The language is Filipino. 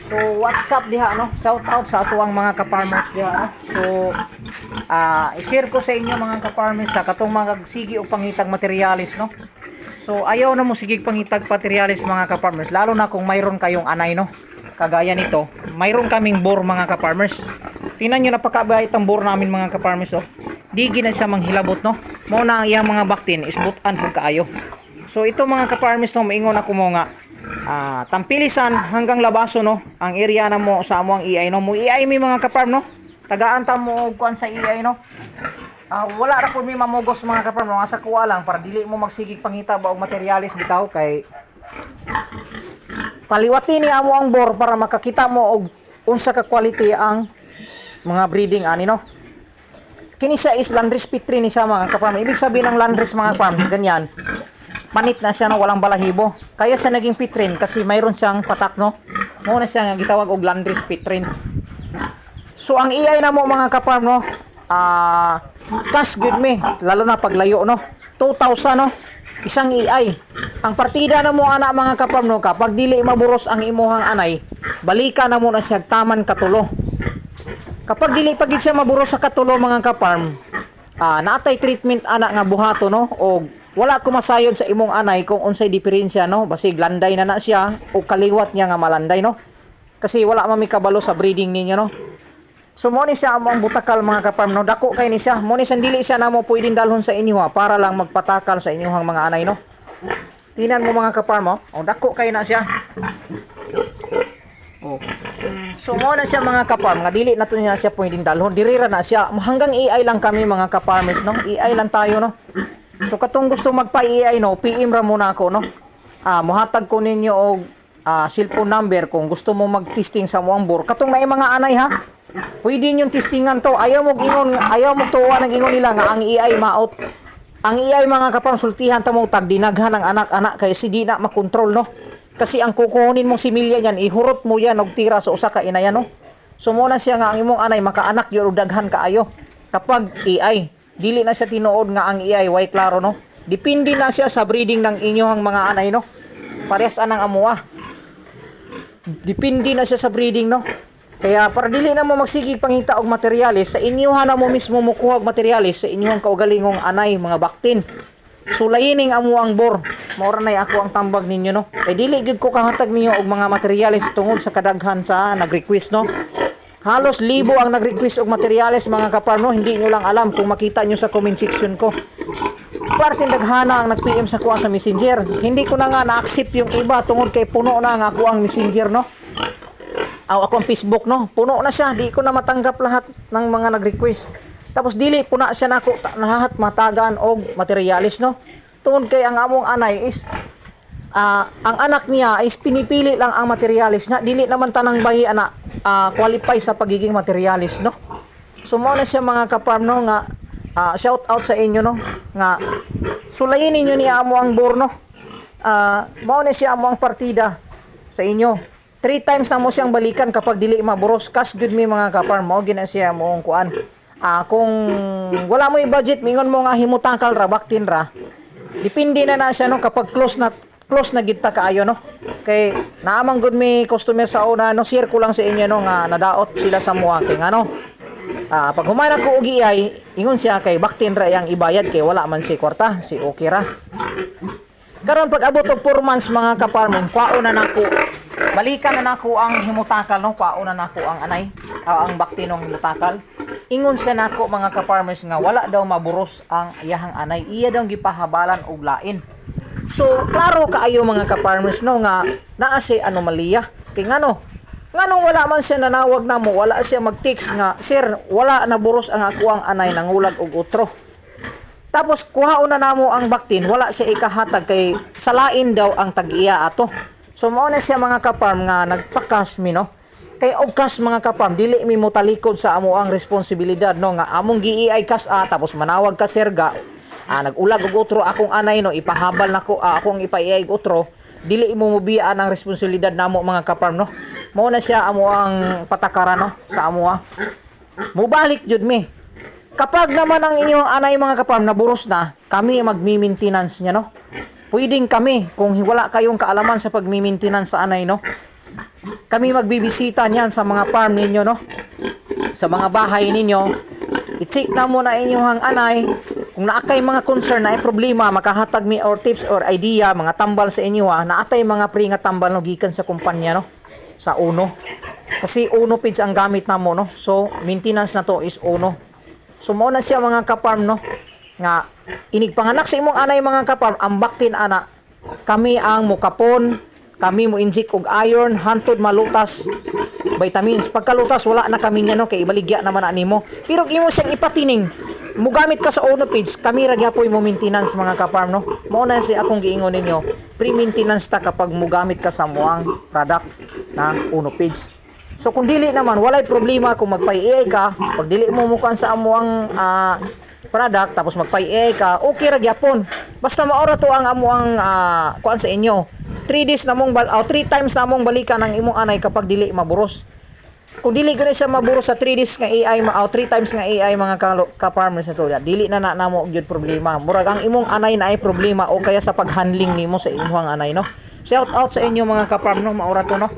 So what's up diha no? Shout out sa atuang mga ka-farmers diha no? So i-share ko sa inyo mga ka-farmers sa katong mga sige og pangitag materialis no. So ayaw na mo sige pangitag materialis mga ka-farmers, lalo na kung mayroon kayong anay no. Kagaya nito, mayroon kaming bore mga ka-farmers. Tingnan niyo napakabait ang bore namin mga ka-farmers oh. Di gina siya manghilabot no. Mao na ang iyang mga baktin isbutan pud kaayo. So ito mga ka-farmers no, maingon ako mo nga tampilisan hanggang labaso no ang area na mo sa amo ang iay no, mo iay mi mga ka-farm no, tagaan ta mo og kuan sa iay no. Wala ra pud mi mamugos mga ka-farm no, asa kuha lang para dili mo magsigig pangita ba og materialis bitaw kay paliwati ni amo ang bore para makakita mo og unsa ka quality ang mga breeding ani no. Kini siya is Landrace P3 ni siya mga ka-farm. Ibig sabihin ng Landrace mga ka-farm ganyan, manit na siya no, walang balahibo. Kaya siya naging pitrin kasi mayroon siyang patak no. Muna siya nga gitawag og Landrace pitrin. So ang iay na mo mga ka-farm no, cash good me, lalo na paglayo no. 2,000 no, isang iay. Ang partida na mo ana mga ka-farm no, kapag dili maburos ang imuhang anay, balika na mo na siya taman katulo. Kapag dili pag siya maburos sa katulo mga ka-farm, natay treatment ana nga buhato no, o wala kumasayod sa imong anay kung unsay diferensya no, basig landay na siya o kaliwat niya nga malanday no. Kasi wala man mi kabalo sa breeding ninyo no. So mo ni siya ang butakal mga ka-farm no, dako kay ni siya. Mo ni sandili siya na mo pwedeng dalhon sa inyo para lang magpatakal sa inyong mga anay no. Tinan mo mga ka-farm oh, dako kay na siya. Oh. So mo na siya mga ka-farm, nga dili na to niya siya pwedeng dalhon, dirira na siya. Hanggang iay lang kami mga ka-farmers no. Iay lang tayo no. So katong gusto magpa-iay no, PM ra muna ako no. Mohatag ko ninyo og cellphone number kung gusto mo mag-testing sa moang bore. Katong may mga anay ha. Pwede niyo testingan to. Ayaw mo ingon, ayaw mo tuwa nang ingon nila nga ang iay maot. Ang iay mga ka-farm sultihan ta mo tag dinaghan ang anak-anak kay si di na makontrol no. Kasi ang kukunin mong similya niyan, ihurot mo yan og tira sa usa ka inayan no. So mo na siya nga ang imong anay makaanak yo og daghan kaayo. Kapag iay, dili na siya tinuod nga ang iay way klaro no. Depende na siya sa breeding ng inyong mga anay no. Parehas anang amuha. Depende na siya sa breeding no. Kaya para dili na mo magsigig pangita og materialis, sa inyohan na mo mismo mukuha og materialis sa inyong kaugalingong anay mga baktin. Sulayining amo ang bore. Maura na ako ang tambag ninyo no. Kay dili gid ko kahatag ninyo og mga materialis tungod sa kadaghan sa nag-request no. Halos libo ang nag-request og materialis mga ka-farm no. Hindi nyo lang alam kung makita nyo sa comment section ko. Parte daghana ang nag-PM sa kuha sa Messenger. Hindi ko na nga na-accept yung iba tungod kay puno na nga ako ang Messenger no. Ako ang Facebook no. Puno na siya. Di ko na matanggap lahat ng mga nag-request. Tapos dili puna siya nako nahat matagan og materialis no. Tungod kay ang among anay is ang anak niya is pinipili lang ang materialis na dili naman tanang bahi ana qualify sa pagiging materialis no. So mo na siya mga ka-farm no nga shout out sa inyo no nga sulayin ninyo ni amo ang bore no. Mao na siya amo ang partida sa inyo. 3 times na mo siyang balikan kapag dili maburos. Cash good me mga ka-farm, mao gina siya moong kuan. Kung wala mo i-budget, mingon mo nga himutakal ra, baktin ra. Depende na siya no kapag close na gid ta kaayo no. Kay naamang good me customer sa una no, share ko lang sa inyo no nga nadaot sila sa mua kay ano. Pag humana ko og iay, ingon siya kay baktin ra yang ibayad kay wala man si kwarta, si okay ra. Karon pag abot og 4 months mga ka-farming, kwaon na nako. Balikan na nako ang himutakal no, kwaon na nako ang anay, ang baktinong himutakal. Ingon siya nako mga ka-farmers nga wala daw maburos ang iyahang anay, iya daw gipahabalan og lain. So klaro kaayo mga ka-farmers no nga naa si anomalya. Kay ngano wala man siya nanawag namo, wala siya mag-text nga sir wala naburos ang ako ang anay nangulag og utro. Tapos kuhaon na namo ang baktin, wala siya ikahatag kay salain daw ang tag-iya ato. So mao na siya mga ka-farm nga nagpakas mi no. Kay og kas mga ka-farm dili mi mo talikod sa amo ang responsibilidad no nga among giiay kas tapos manawag ka serga. Nagulag og utro akong anay no, ipahabal nako akong ipaiay utro. Dili mo mobiyaan ang responsibilidad namo mga ka-farm no. Mao na siya amo ang patakaran no sa amo Mubalik jud mi. Kapag naman ang inyong anay mga ka-farm naburos na, kami magmi-maintenance niya no. Pwedeng kami kung wala kayong kaalaman sa pagmi-maintenance sa anay no. kami magbibisita niyan sa mga farm ninyo, no? Sa mga bahay ninyo. I-check na mo na inyong anay. Kung naakay mga concern na ay problema, makahatag mi or tips or idea, mga tambal sa inyo naatay mga pre nga tambal no gikan sa kumpanya, no? Sa Uno. Kasi Uno page ang gamit namo, no? So maintenance na to is Uno. So mao na siya mga kaparm, no? Nga inig panganak sa imong anay mga kaparm, ang baktin ana. Kami ang mukapon, kami mo inject og iron, hantod malutas, vitamins. Pagkalutas wala na kami niya, no? Kay ibaligya naman na nimo. Pero imo siyang ipatining. Mugamit ka sa Uno page, kami ra gyapon mo maintenance mga kaparm, no? Mao na si akong giingon ninyo, pre-maintenance ta kapag mugamit ka sa muang product na Uno page. So kung dili naman walay problema kung magpa-AI ka, pag dili mo mukan sa amuang product tapos magpa-AI ka, okay ra gyapon. Basta maora to ang amuang kuan sa inyo. 3 days namong 3 times namong balikan ang imong anay kapag dili maburos. Kung dili gani siya maburos sa 3 days nga AI, 3 times nga AI mga ka-farmers na to, dili na namo gyud problema. Murag ang imong anay na ay problema o kaya sa pag-handling nimo sa imong anay, no? Shout out sa inyo mga ka-farm, no? Maura to, no?